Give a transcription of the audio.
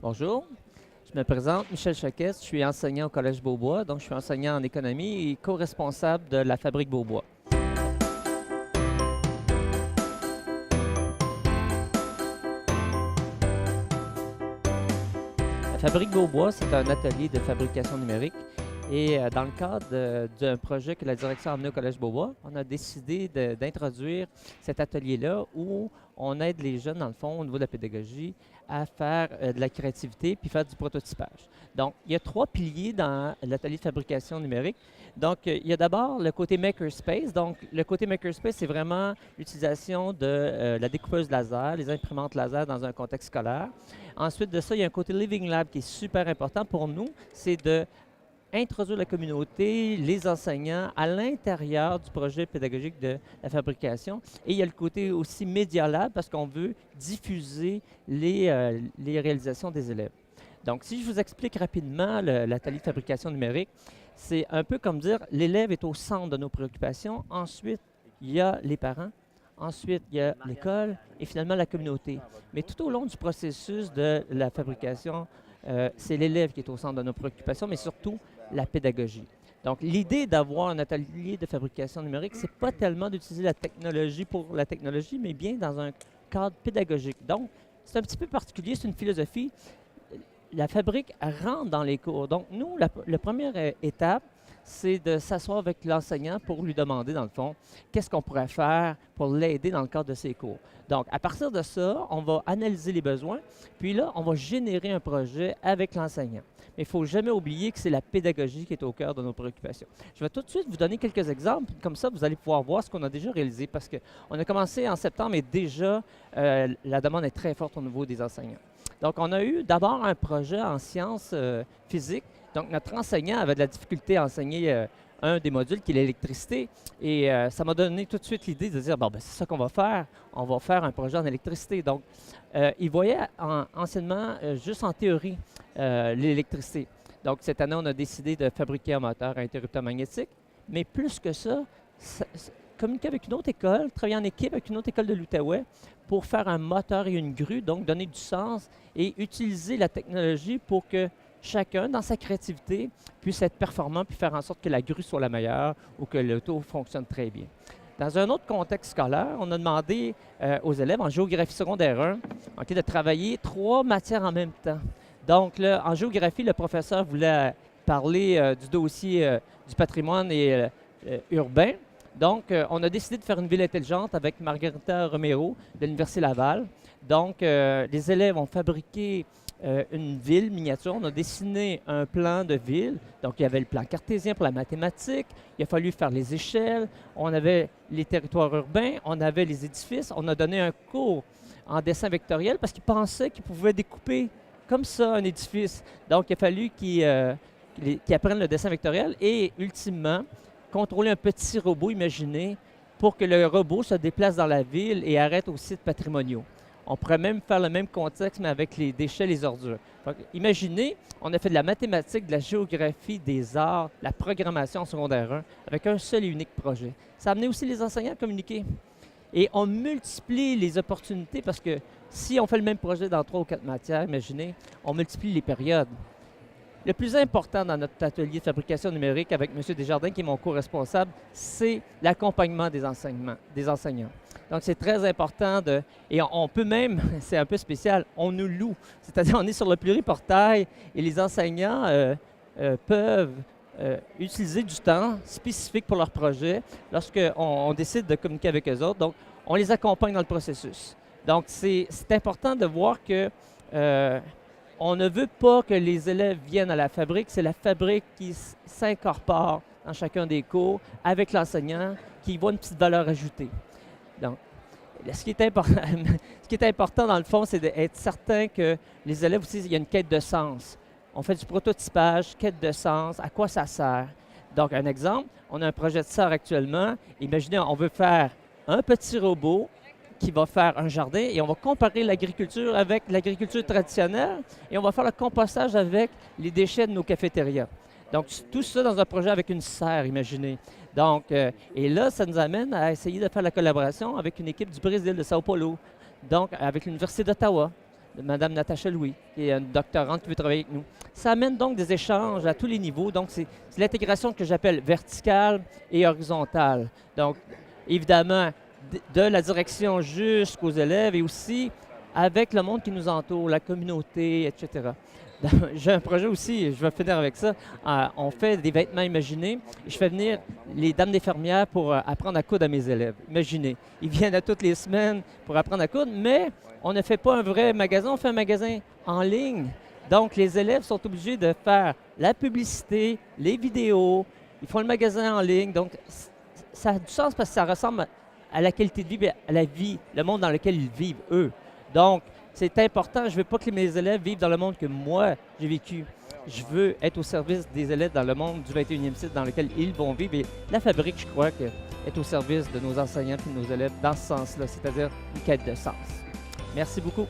Bonjour, je me présente, Michel Choquette, je suis enseignant au Collège Beaubois, donc je suis enseignant en économie et co-responsable de la Fabrique Beaubois. La Fabrique Beaubois, c'est un atelier de fabrication numérique et dans le cadre d'un projet que la direction a amené au Collège Beaubois, on a décidé d'introduire cet atelier-là où on aide les jeunes, dans le fond, au niveau de la pédagogie, à faire de la créativité puis faire du prototypage. Donc, il y a trois piliers dans l'atelier de fabrication numérique. Donc, il y a d'abord le côté makerspace. Donc, le côté makerspace, c'est vraiment l'utilisation de la découpeuse laser, les imprimantes laser dans un contexte scolaire. Ensuite de ça, il y a un côté Living Lab qui est super important pour nous, c'est de introduire la communauté, les enseignants à l'intérieur du projet pédagogique de la fabrication. Et il y a le côté aussi Media Lab parce qu'on veut diffuser les réalisations des élèves. Donc, si je vous explique rapidement l'atelier de fabrication numérique, c'est un peu comme dire l'élève est au centre de nos préoccupations. Ensuite, il y a les parents. Ensuite, il y a l'école et finalement la communauté. Mais tout au long du processus de la fabrication, c'est l'élève qui est au centre de nos préoccupations, mais surtout la pédagogie. Donc, l'idée d'avoir un atelier de fabrication numérique, c'est pas tellement d'utiliser la technologie pour la technologie, mais bien dans un cadre pédagogique. Donc, c'est un petit peu particulier, c'est une philosophie. La fabrique rentre dans les cours. Donc, nous, la première étape, c'est de s'asseoir avec l'enseignant pour lui demander, dans le fond, qu'est-ce qu'on pourrait faire pour l'aider dans le cadre de ses cours. Donc, à partir de ça, on va analyser les besoins, puis là, on va générer un projet avec l'enseignant. Mais il ne faut jamais oublier que c'est la pédagogie qui est au cœur de nos préoccupations. Je vais tout de suite vous donner quelques exemples, comme ça, vous allez pouvoir voir ce qu'on a déjà réalisé, parce qu'on a commencé en septembre et déjà, la demande est très forte au niveau des enseignants. Donc, on a eu d'abord un projet en sciences physiques. Donc, notre enseignant avait de la difficulté à enseigner un des modules qui est l'électricité. Et ça m'a donné tout de suite l'idée de dire, bon, ben, c'est ça qu'on va faire. On va faire un projet en électricité. Donc, il voyait anciennement juste en théorie l'électricité. Donc, cette année, on a décidé de fabriquer un moteur à interrupteur magnétique. Mais plus que ça, communiquer avec une autre école, travailler en équipe avec une autre école de l'Outaouais pour faire un moteur et une grue, donc donner du sens et utiliser la technologie pour que chacun, dans sa créativité, puisse être performant puis faire en sorte que la grue soit la meilleure ou que l'auto fonctionne très bien. Dans un autre contexte scolaire, on a demandé aux élèves en géographie secondaire 1 de travailler 3 matières en même temps. Donc, là, en géographie, le professeur voulait parler du dossier du patrimoine et urbain. Donc, on a décidé de faire une ville intelligente avec Margarita Romero de l'Université Laval. Donc, les élèves ont fabriqué une ville miniature. On a dessiné un plan de ville. Donc, il y avait le plan cartésien pour la mathématique. Il a fallu faire les échelles. On avait les territoires urbains. On avait les édifices. On a donné un cours en dessin vectoriel parce qu'ils pensaient qu'ils pouvaient découper comme ça un édifice. Donc, il a fallu qu'ils apprennent le dessin vectoriel et, ultimement, contrôler un petit robot imaginé pour que le robot se déplace dans la ville et arrête aux sites patrimoniaux. On pourrait même faire le même contexte, mais avec les déchets, les ordures. Donc, imaginez, on a fait de la mathématique, de la géographie, des arts, la programmation en secondaire 1, avec un seul et unique projet. Ça a amené aussi les enseignants à communiquer. Et on multiplie les opportunités parce que si on fait le même projet dans 3 ou 4 matières, imaginez, on multiplie les périodes. Le plus important dans notre atelier de fabrication numérique avec M. Desjardins, qui est mon co-responsable, c'est l'accompagnement des enseignants. Donc, c'est très important et on peut même, c'est un peu spécial, on nous loue. C'est-à-dire, on est sur le pluriportail et les enseignants peuvent utiliser du temps spécifique pour leur projet lorsqu'on décide de communiquer avec eux autres. Donc, on les accompagne dans le processus. Donc, c'est important de voir que on ne veut pas que les élèves viennent à la fabrique, c'est la fabrique qui s'incorpore dans chacun des cours avec l'enseignant, qui voit une petite valeur ajoutée. Donc, ce qui est important dans le fond, c'est d'être certain que les élèves aussi, il y a une quête de sens. On fait du prototypage, quête de sens, à quoi ça sert. Donc, un exemple, on a un projet de sort actuellement. Imaginez, on veut faire un petit robot qui va faire un jardin et on va comparer l'agriculture avec l'agriculture traditionnelle et on va faire le compostage avec les déchets de nos cafétérias. Donc, tout ça dans un projet avec une serre, imaginez. Donc, et là, ça nous amène à essayer de faire la collaboration avec une équipe du Brésil, de Sao Paulo, donc avec l'Université d'Ottawa. Mme Natacha Louis, qui est une doctorante qui veut travailler avec nous. Ça amène donc des échanges à tous les niveaux. Donc, c'est l'intégration que j'appelle verticale et horizontale. Donc, évidemment, de la direction jusqu'aux élèves et aussi avec le monde qui nous entoure, la communauté, etc. J'ai un projet aussi, je vais finir avec ça. On fait des vêtements imaginés. Je fais venir les dames des fermières pour apprendre à coudre à mes élèves. Imaginez, ils viennent à toutes les semaines pour apprendre à coudre, mais on ne fait pas un vrai magasin, on fait un magasin en ligne. Donc, les élèves sont obligés de faire la publicité, les vidéos, ils font le magasin en ligne. Donc, ça a du sens parce que ça ressemble à la qualité de vie, à la vie, le monde dans lequel ils vivent, eux. Donc, c'est important. Je ne veux pas que mes élèves vivent dans le monde que moi, j'ai vécu. Je veux être au service des élèves dans le monde du 21e siècle dans lequel ils vont vivre. Et la fabrique, je crois, est au service de nos enseignants et de nos élèves dans ce sens-là, c'est-à-dire une quête de sens. Merci beaucoup.